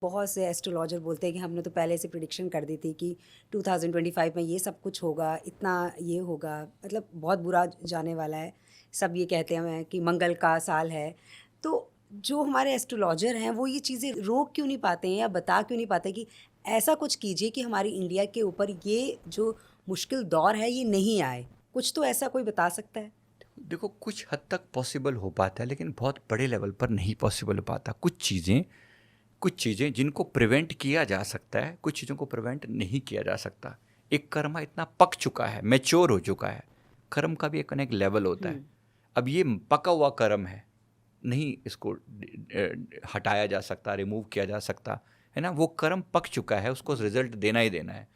बहुत से एस्ट्रोलॉजर बोलते हैं कि हमने तो पहले से प्रिडिक्शन कर दी थी कि 2025 में ये सब कुछ होगा, इतना ये होगा, मतलब बहुत बुरा जाने वाला है। सब ये कहते हैं कि मंगल का साल है। तो जो हमारे एस्ट्रोलॉजर हैं वो ये चीज़ें रोक क्यों नहीं पाते हैं या बता क्यों नहीं पाते कि ऐसा कुछ कीजिए कि हमारी इंडिया के ऊपर ये जो मुश्किल दौर है ये नहीं आए? कुछ तो ऐसा कोई बता सकता है? देखो, कुछ हद तक पॉसिबल हो पाता है, लेकिन बहुत बड़े लेवल पर नहीं पॉसिबल हो पाता। कुछ चीज़ें जिनको प्रिवेंट किया जा सकता है, कुछ चीज़ों को प्रिवेंट नहीं किया जा सकता। एक कर्म इतना पक चुका है, मैच्योर हो चुका है। कर्म का भी एक लेवल होता है। अब ये पका हुआ कर्म है, नहीं इसको हटाया जा सकता, रिमूव किया जा सकता है ना। वो कर्म पक चुका है, उसको रिजल्ट देना ही देना है।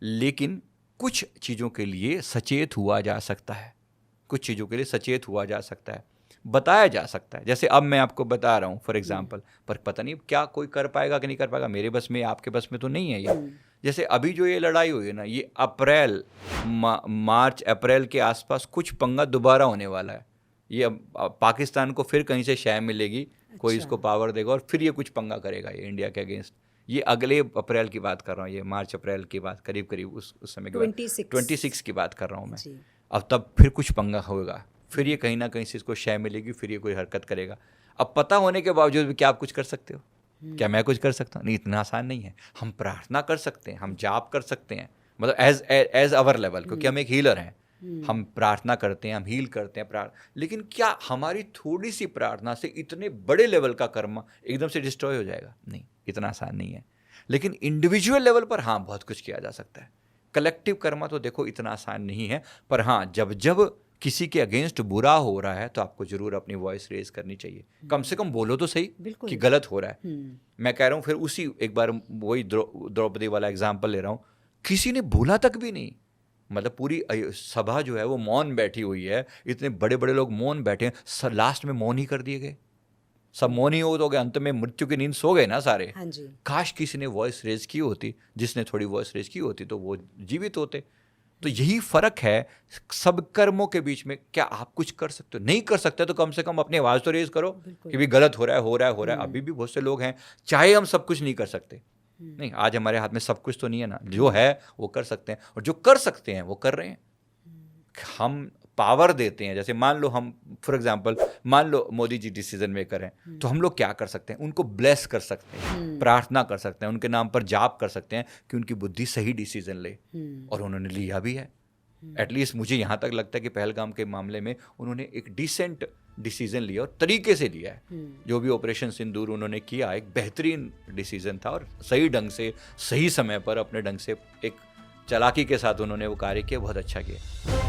लेकिन कुछ चीज़ों के लिए सचेत हुआ जा सकता है, कुछ चीज़ों के लिए सचेत हुआ जा सकता है, बताया जा सकता है। जैसे अब मैं आपको बता रहा हूँ फॉर एग्जांपल, पर पता नहीं क्या कोई कर पाएगा कि नहीं कर पाएगा। मेरे बस में, आपके बस में तो नहीं है ये। जैसे अभी जो ये लड़ाई हुई है ना, ये अप्रैल, मार्च अप्रैल के आसपास कुछ पंगा दोबारा होने वाला है। ये अब पाकिस्तान को फिर कहीं से शय मिलेगी, कोई इसको पावर देगा और फिर ये कुछ पंगा करेगा ये इंडिया के अगेंस्ट। ये अगले अप्रैल की बात कर रहा हूँ, ये मार्च अप्रैल की बात, करीब करीब उस समय की बात, 26 की बात कर रहा हूँ मैं। अब तब फिर कुछ पंगा होगा, फिर ये कहीं ना कहीं से इसको शय मिलेगी, फिर ये कोई हरकत करेगा। अब पता होने के बावजूद भी क्या आप कुछ कर सकते हो? क्या मैं कुछ कर सकता हूँ? नहीं, इतना आसान नहीं है। हम प्रार्थना कर सकते हैं, हम जाप कर सकते हैं, मतलब एज अवर लेवल, क्योंकि हम एक हीलर हैं। हम प्रार्थना करते हैं, हम हील करते हैं लेकिन क्या हमारी थोड़ी सी प्रार्थना से इतने बड़े लेवल का कर्म एकदम से डिस्ट्रॉय हो जाएगा? नहीं, इतना आसान नहीं है। लेकिन इंडिविजुअल लेवल पर हाँ, बहुत कुछ किया जा सकता है। कलेक्टिव कर्म तो देखो इतना आसान नहीं है, पर हाँ, जब जब किसी के अगेंस्ट बुरा हो रहा है तो आपको जरूर अपनी वॉइस रेज करनी चाहिए। कम से कम बोलो तो सही कि गलत हो रहा है। मैं कह रहा हूँ, फिर उसी एक बार वही द्रौपदी वाला एग्जाम्पल ले रहा हूँ। किसी ने बोला तक भी नहीं, मतलब पूरी सभा जो है वो मौन बैठी हुई है, इतने बड़े बड़े लोग मौन बैठे हैं, लास्ट में मौन ही कर दिए गए, सब मौन ही हो गए, अंत में मृत्यु की नींद सो गए ना सारे। हाँ जी। काश किसी ने वॉइस रेज की होती, जिसने थोड़ी वॉइस रेज की होती तो वो जीवित होते। तो यही फर्क है सब कर्मों के बीच में। क्या आप कुछ कर सकते हो? नहीं कर सकते तो कम से कम अपनी आवाज तो रेज करो कि भी गलत हो रहा है। अभी भी बहुत से लोग हैं, चाहे हम सब कुछ नहीं कर सकते, नहीं, आज हमारे हाथ में सब कुछ तो नहीं है ना, जो है वो कर सकते हैं, और जो कर सकते हैं वो कर रहे हैं। हम पावर देते हैं, जैसे मान लो हम फॉर एग्जांपल, मान लो मोदी जी डिसीजन मेकर हैं, तो हम लोग क्या कर सकते हैं? उनको ब्लेस कर सकते हैं, प्रार्थना कर सकते हैं, उनके नाम पर जाप कर सकते हैं कि उनकी बुद्धि सही डिसीजन ले, और उन्होंने लिया भी है। एटलीस्ट मुझे यहाँ तक लगता है कि पहलगाम के मामले में उन्होंने एक डिसेंट डिसीजन लिया और तरीके से लिया है। जो भी ऑपरेशन सिंदूर उन्होंने किया, एक बेहतरीन डिसीजन था, और सही ढंग से, सही समय पर, अपने ढंग से, एक चालाकी के साथ उन्होंने वो कार्य किया, बहुत अच्छा किया।